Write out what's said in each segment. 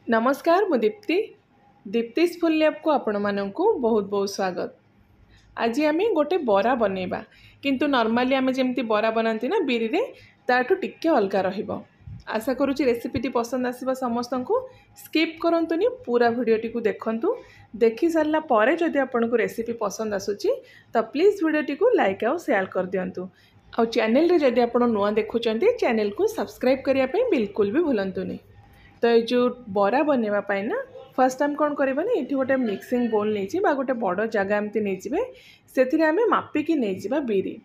नमस्कार मु Deepti दीप्तिस full lab को आपण मानकु बहुत बहुत स्वागत। आज आम गोटे बरा बनैबा किंतु नॉर्मली आम जमी बरा बनाती ना बिरी रे ताठू टिके अलग रहिबो। आशा करुच्ची रेसिपीटी पसंद आसीबा समस्त को स्किप करंतुनी पूरा वीडियोटी को देखंतु। देखि सारला परे जदि आपनको रेसिपी पसंद आसुची तो प्लीज वीडियोटी को लाइक और शेयर कर दियंतु। और चैनल रे जदि आपण नुआ देखुचंती चैनल को सब्सक्राइब करिया पे बिल्कुल भी भूलंतुनी। तो ये जो बरा बनवाई ना फर्स्ट टाइम कौन करवा ये गोटे मिक्सिंग बोल नहीं गोटे बड़ जगह एमती नहीं से आम मापिकी नहीं बिरी।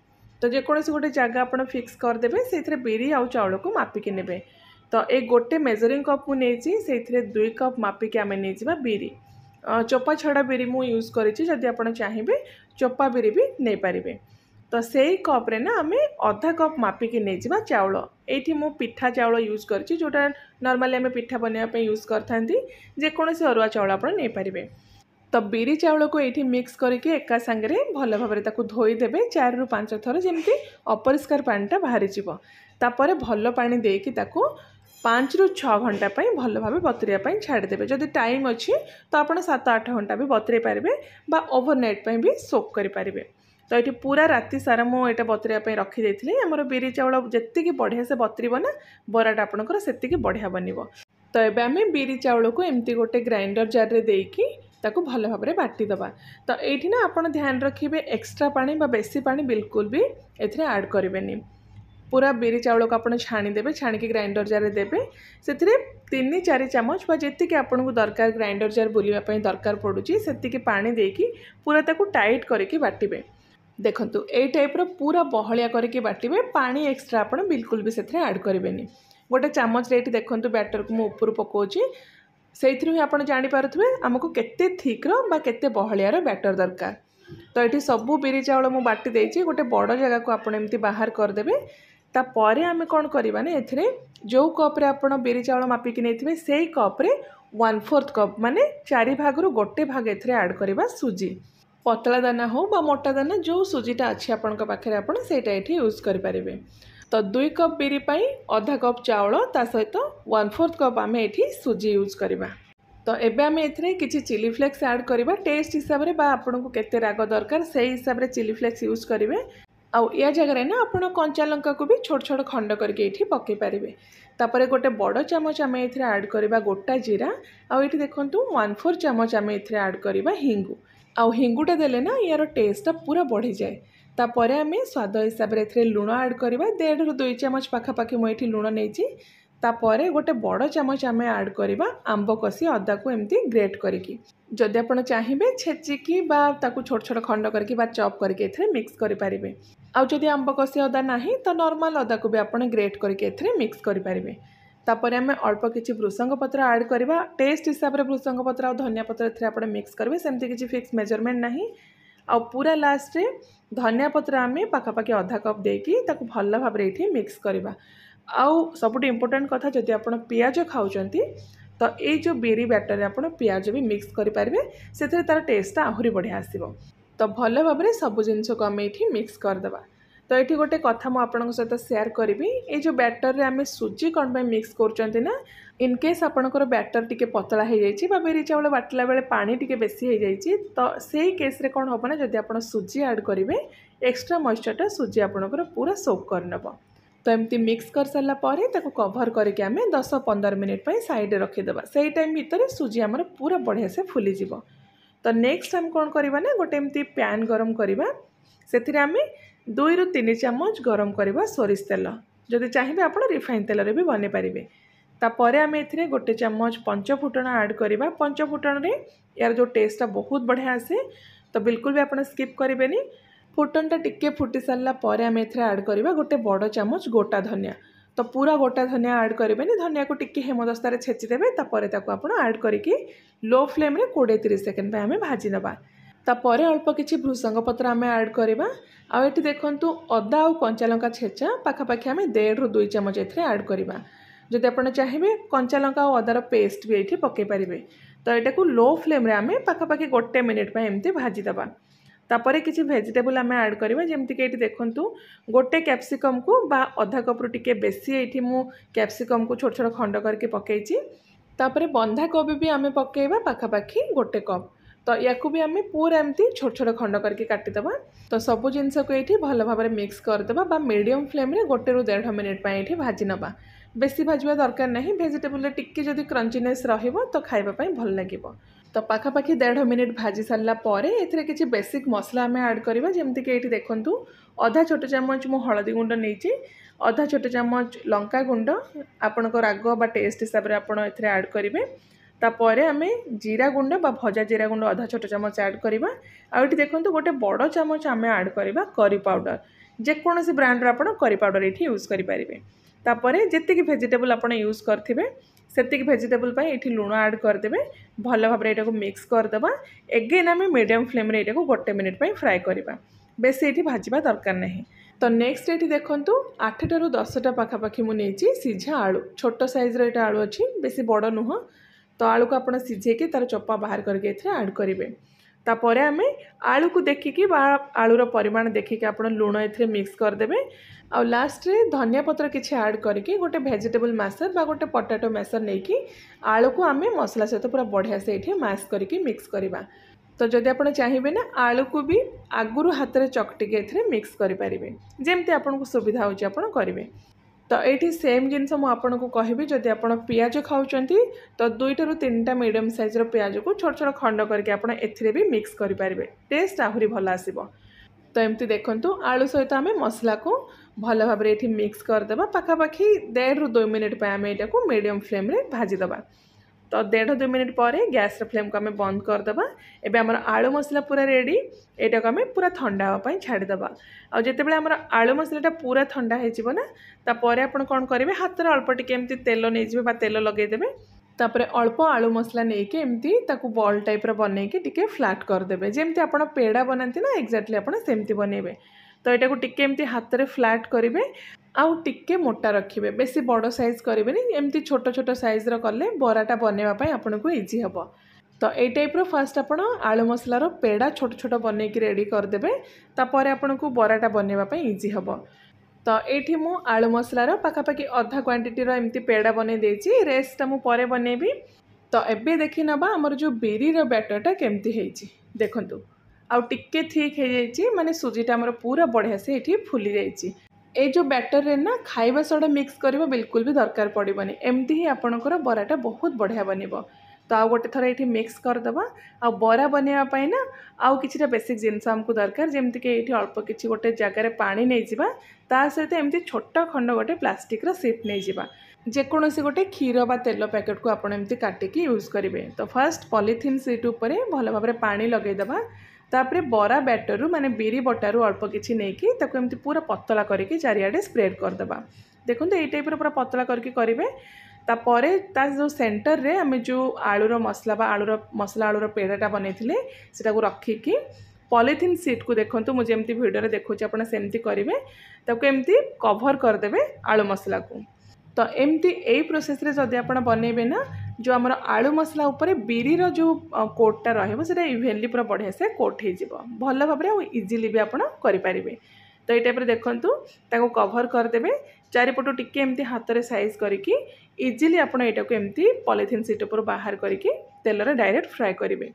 तो जेकोसी गोटे जगह आप फिक्स करदे से बिरी आउ चाउल को मापिकी ने। तो एक गोटे मेजरिंग कप मुझे से 2 कप मापिकी आम नहीं बिरी। चोपा छड़ा बिरी मु यूज करी आप चाहिए चोपा बिरी भी नहीं पारे। तो से कप्रे ना आम अधा कप मापिकी नहीं चाउल। ये मु पिठा चाउल यूज करछि जोटा नॉर्मली आम पिठा बनवाई यूज करथांती जेकोसी अरुआ चाउल आप नहीं पारे। तो बिरी चाउल को ये मिक्स करके एका सांगे भल भाव धोईदेवे 4 ରୁ 5 थर जमी अपरिष्कार पानीटा बाहरी तापर भल पानी देकी 5 ରୁ 6 घंटा भल भाव बतुरिया छाड़देवे। जदि टाइम अच्छी तो आप 7-8 घंटा भी बतुरे पारे बा ओवरनाइट भी सोक करें। तो ये पूरा राति सारा मुझे बतुरिया रखी आमर बिरी चाउल जी बढ़िया से बतुरब ना बराटा आपंकर से बढ़िया बनब। तो ये आम बिरी चाउल को एमती गोटे ग्राइंडर जार रे देकी ताको भल भाव में बाटीदबा। तो ये ना आप ध्यान रखिए एक्स्ट्रा पानी बा बेसी पानी बिल्कुल भी एथरे ऐड करेंगे। पूरा बिरी चाउल को आप छाणीदेवे छाणिकी ग्राइंडर जार रे देवे से 3-4 चामच बा जी आपको दरकार ग्राइंडर जार बुलावाई दरकार पड़ुची से पानी देकी पूरा ताको टाइट करके बाटिबे। देखंतु ए टाइप्र पूरा बहलिया करके बाटिबे पानी एक्स्ट्रा आप बिल्कुल भी से ऐड करेंगे। गोटे चामच ये देखंतु बैटर को मुझे ऊपर पकाउची से आप जानीपारे आमको केते थिक्र बा केते बहलियार बैटर दरकार। तो ये सबू बिरी चाउल मु बाटी देछि गोटे बड़ जगह को आप एमती बाहर करदेवे। तापर आम कौन करवा ना ए जो कप्रे आप बिरी चाउल मापिकी नहीं से कप्रे 1/4 कप माने 4 भागरू गोटे भाग ऐड करवा सुजी। पतला दाना हो बा मोटा दाना जो सुजीटा अच्छी आपण पाखे आप ये यूज करें। तो 2 कप बिरी पाई आधा कप चाउल ता सहित 1/4 कप आम ये सुजी यूज करवा। तो एबे आम ए किसी चिली फ्लेक्स ऐड करवा टेस्ट हिसाब से आपको केते राग दरकार से हिसाब से चिली फ्लेक्स यूज करेंगे। आउ या जगह ना आप कंचा लंका को भी छोट छोट खंड करके ये पकई पारे। तापर गोटे बड़ चामच आम ये ऐड करवा गोटा जीरा आउ ये देखूँ 1/4 चामच आम ये ऐड करवा हिंगू। आउ हिंगुटा देले ना यार टेस्टा पूरा बढ़ी जाए। तापर आम स्वाद हिसाब से लुण ऐड करवा 1.5 ରୁ 2 चामच पाखापाखि मुझे लुण नहीं। तापर गोटे बड़ चामच आम ऐड करवा आंब कषी अदा को एमती ग्रेट करके जदि आप चाहिए छेचिकी बा ताकू छोट छोट खंड करके बा चॉप करके एथरे मिक्स करें। आउ जदि आंब कषी अदा नहीं तो नॉर्मल अदा को भी आप ग्रेट करके एथरे मिक्स करें। तापर आम अल्प किसी भृसंग पत्र ऐड करवा टेस्ट हिसाब से भृसंग पत्र और धनिया पत्र एथरे आप मिक्स करेंगे सेमती किसी फिक्स मेजरमेंट नहीं। आ पूरा लास्ट रे धनिया पत्र आम पाखापाखि आधा कप देकी ताकू भल भाव ये मिक्स करवा। आउ सबुठ इम्पोर्टाट कथा जदि आप पियाज खाऊँगी तो ये जो बिरी बैटर आप पियाज भी मिक्स करेंगे से तार टेस्टा आहरी बढ़िया आसो। तो भल भाव में सब जिनस को आम ये मिक्स करदे। तो ये गोटे कथा मुझे सहित शेयर करी ये जो बैटर रे आम सुजी कौन मिक्स कर ना इनकेस आपणकर बैटर टी पतला हो जाए बिरी चाउल बाटिला बेले पानी टी बेसी हो जाए तो से केस रे कौन हम ना जब आप सुजी ऐड करेंगे एक्स्ट्रा मॉइस्चरटा सुजी आपणकर पूरा सोक करनब। तो एमती मिक्स कर सारा पर कभर करके आम 10-15 मिनिट साइड रखीदे से टाइम भितर सुजी आमर पूरा बढ़िया से फुलीज। तो नेक्स्ट आम कौन करवा ना गोटे एमती पैन गरम करवा से आम 2 ରୁ 3 चामच गरम करवा सोरिष तेल जदि चाहिए आप रिफाइन तेल भी बने पारे। तापर आम ए गोटे चामच पंचफुटण ऐड करवा। पंचफुटण रे यार जो टेस्टा बहुत बढ़िया आसे तो बिल्कुल भी आप स्किप करेंगे। फुटनटा टिके फुटी सारा पर आम ऐड करवा गोटे बड़ चामच गोटा धनिया। तो पूरा गोटा धनिया ऐड करेंगे धनिया को टिके हेमदस्तार छेचिदेवे तापर आप ऐड करके लो फ्लेम रे 20-30 सेकेंड आम भाजी नवा। तापर अल्प किसी भृसंग पत्र आम ऐड करवा। आ ये देखु अदा और कंचा लंका छेचा पाखापाखि आम 1.5 ରୁ 2 चामच ऐड करवा। जदि आप चाहिए कंचा लंका और अदार पेस्ट भी ये पकई पारे। तो यहाँ को लो फ्लेम रे आम पाखापाखि 1 मिनिट एमती भाजीदबा। तापर किसी भेजिटेबल आम ऐड करवा जमीक ये देखूँ गोटे कैप्सिकम को बा आधा कप रू टिके बेसी ये मु कैप्सिकम को छोट छोट खंड करके पकईची तापर बंधाकोबी भी आम पकेबा पाखापाखि 1 कप। तो या भी आम पूरा एमती छोट छोट खंड करके काटिदेबा। तो सबू जिनस को ये भल भाव में मिक्स करदेबा मीडियम फ्लेम रे 1 ରୁ 1.5 मिनिट ये भाजी नवा। बेसी भाजवा दरकार नहीं, वेजिटेबल टिक्की जदि क्रंचीनेस रहिबो तो खाइबा भल लागिबो। तो पाखापाखि 1.5 मिनिट भाजी सारा पर एथिरे किछि बेसिक मसला आम ऐड करबा। जेमति कि एठी देखंतु आधा छोट चामच मु हळदी गुंड नेछि, आधा छोट चामच लंका गुंड आपनको राग बा टेस्ट हिसाब रे आपण एथिरे ऐड करिवे। तापर आम जीरा गुंड बा भजा जीरा गुंड आधा छोट चामच ऐड करवा। आउट देखो गोटे बड़ चामच आम ऐड करवा करी पाउडर, जेकोसी ब्रांड आपण करी पाउडर ये यूज करेंगे। तापर जी भेजिटेबल आप यूज करेंगे से भेजिटेबल ये लुण ऐड करदे, भल भाव में मिक्स करदे। एगेन आम मीडियम फ्लेम रे 1 मिनिट फ्राए करवा, बेस ये भाजवा दरकार नहीं। तो नेक्स्ट ये देखूँ 8 ରୁ 10टा पाखापाखि मुझे सीझा आलू, छोट साइज्र ये आलू अच्छी, बेसी बड़ नुह। तो आलू को आप सीझे तार चोपा बाहर करके ऐड करेंगे। तापर आम आलू को देखिकी आलूर परिमाण देखिकी आप लुण ए मिक्स करदे। आ लास्ट रे धनिया पत्र किसी ऐड करके गोटे वेजिटेबल मैशर बा गोटे पोटैटो मैशर नहीं कि आलू को आम मसला सहित पूरा बढ़िया से ये मैश करके मिक्स करवा। तो जदि आप चाहिए ना आलू को भी आगुरी हाथ में चकटिके ए मिक्स करेंगे, जमती आपको सुविधा हो करेंगे। तो ये सेम जिनस मुझे कहबी, जदि आप पियाज खाऊँच तो 2 ରୁ 3टा मीडियम साइज्र पियाज को छोट छोट खंड करके आप भी मिक्स करेंगे, टेस्ट आहरी भल आसब। तो एमती देखंतु आलू सहित आम मसला को भल भाव में ये मिक्स करदे। पाखापाखि 1.5 ରୁ 2 मिनिट आम यहाँ मीडियम फ्लेम रे भाजीदे। तो 1.5 ରୁ 2 मिनिट पर गैस फ्लेम को आम बंद करदे। एबे आमर आलू मसला पूरा रेडी, यहाँ को आम पूरा ठंडा होगापी छाड़ीदे। और जितेबाला आमर आलू मसलाटा पूरा ठंडा हो ना, तापर आप कौन करेंगे हाथ में अल्प टिके एमती तेल नहीं तेल लगेदेवे। तापर अल्प आलू मसला नहीं कि एमती ताकू बॉल टाइप बनईके टिके फ्लैट करदेवे, जमती आप पेड़ा बनाती ना एक्जाक्टली आप सेमती बनइबे। तो यहाँ को टिके एमती हाथ में फ्लैट करेंगे, आउ टिके मोटा रखिए, बेसी बड़ साइज करेंगे, एमती छोट छोट साइज्र कले बराटा बनवाई आपको इजी हम। तो ये टाइप्र फास्ट आप आलू मसलार पेड़ा छोट छोट बनईकी रेडी करदे, तापर आपन को बराटा बनवाई इजी हम। तो ये मु आलू मसलार पाखापाखि अधा क्वांटिटीर एमती पेड़ा बनई देछि, रेस्टा मु परे बनैबी। तो एबे देखि नबा हमर जो बिरीर बैटरटा केमती हेछि देखंतु, आउ टिके थिक हो जाइछि, माने सुजीटा हमर पूरा बढ़िया से एठी फुली जाइछि। ए जो बैटर रे ना खाइबा सोडा मिक्स करबा बिल्कुल भी दरकार पड़िबनी, एमती ही आपनकर बराटा बहुत बढ़िया बनिबो। तो आउ गोटे थर ये मिक्स करदबा। आ बरा बनवाई ना आउ किछिटा बेसिक जिनस आमको दरकार, जमती कि ये अल्प किछि गोटे जगार पानी नहीं जिबा, ता सहित एमती छोटा खंड गोटे प्लास्टिक सीट नहीं जिबा, जेकोसी गोटे क्षीर बा तेल पैकेट को आपण एमती काटिकी यूज करेंगे। तो फर्स्ट पॉलीथिन सीट उपरे भल भाव में पानी लगेदबा, तापरे बरा बैटर माने बिरी बटारू अल्प किछि नेकी ताको एमती पूरा पतला करके चारिआडे स्प्रेड करदबा। देखो ये टाइप पूरा पतला करके करेंगे। तापरे ता जो सेंटर रे आम जो आलूर मसला बा आलूर पेड़ाटा बनईथिले सेटा को रखिकी पॉलीथिन सीट को देखंतु मुझे एमती वीडियो देखुची आपण सेमती करेंगे, ताको एमती कवर करदेवे आलू मसला को। तो एमती यही प्रोसेस रे जदि आप बनइबे ना, जो आमर आलू मसला उपरे बिरीर जो कोटटा रहिबो सेटा इवेनली पूरा बढ़िया से कोट हो जिवो, भल भाव में इजिली भी आपण करि पारिबे। तो ये टाइप देखंतु ताको कवर करदेवे, चारिपटू टिके एमती हाथ में साइज करके इजिली आपण एटा को एमती पॉलीथिन सीट ऊपर बाहर करके तेल रे डायरेक्ट फ्राए करेंगे।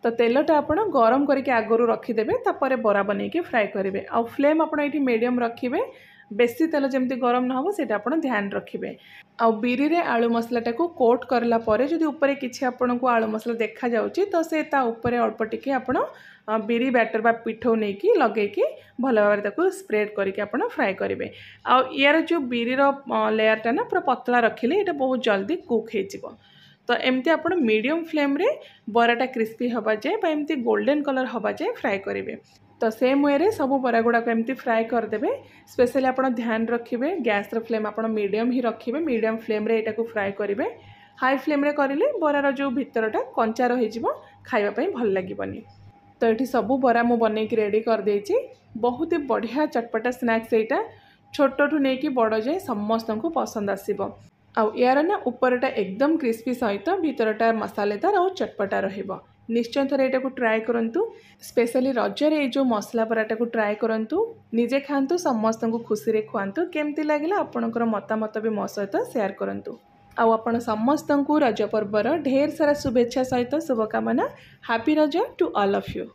तो तेलटा आप गरम करके आगरू रखिदेवे, तापर बरा बनईके फ्राए करेंगे। आ फ्लेम आप मीडियम रखिए, बेसी तेल जमती गरम न हो सेटा आपण ध्यान रखिए। आ बिरी रे आलू मसलाटा को कोट करला परे जदि ऊपर किछि आपन को आलू मसला देखा जाउची, तो से ता ऊपर अल्प टिके आपण बिरी बैटर बा पिठो नेकी लगेकी भल भाव ताको स्प्रेड करके आपण फ्राए करेंगे। आ यार जो बिरीर लेयरटा ना पूरा पतला रखिले एटा बहुत जल्दी कुक हो जिवो। तो एमती आप मीडियम फ्लेम रे बराटा क्रिस्पी हवा जाए एमती गोल्डन कलर हवा जाए फ्राए करेंगे। तो सेम वे रे सब बरा गुड़ा को एमती फ्राए करदेवे। स्पेशली आप ध्यान रखिए गैस फ्लेम आप मीडियम ही रखिए, मीडियम फ्लेम रे एटा को फ्राए करेंगे। हाई फ्लेम रे करेंगे बरार जो भितरटा कंचा रही खाइबापी भल लगे। तो ये सब बरा मु बनईकी रेडी कर देछि, बहुत ही बढ़िया चटपटा स्नैक्स एटा, छोटू नहीं कि बड़ जाए समस्त को पसंद आसीबो। आउ यार ना ऊपरटा एकदम क्रिस्पी सहित भीतरटा मसालेदार और चटपटा रहिबो। निश्चय थर यहाँ को ट्राए करूँ, स्पेशली रजर ये जो मसला पराटा को ट्राए करूँ, निजे खातु, समस्त को खुशी रे खुआतु। केमती लगे आपणकर मतामत भी मो सहित शेयर करूँ। आउ आपण समस्त को रज पर्वर ढेर सारा शुभेच्छा सहित शुभकामना। हैप्पी रज टू ऑल ऑफ यू।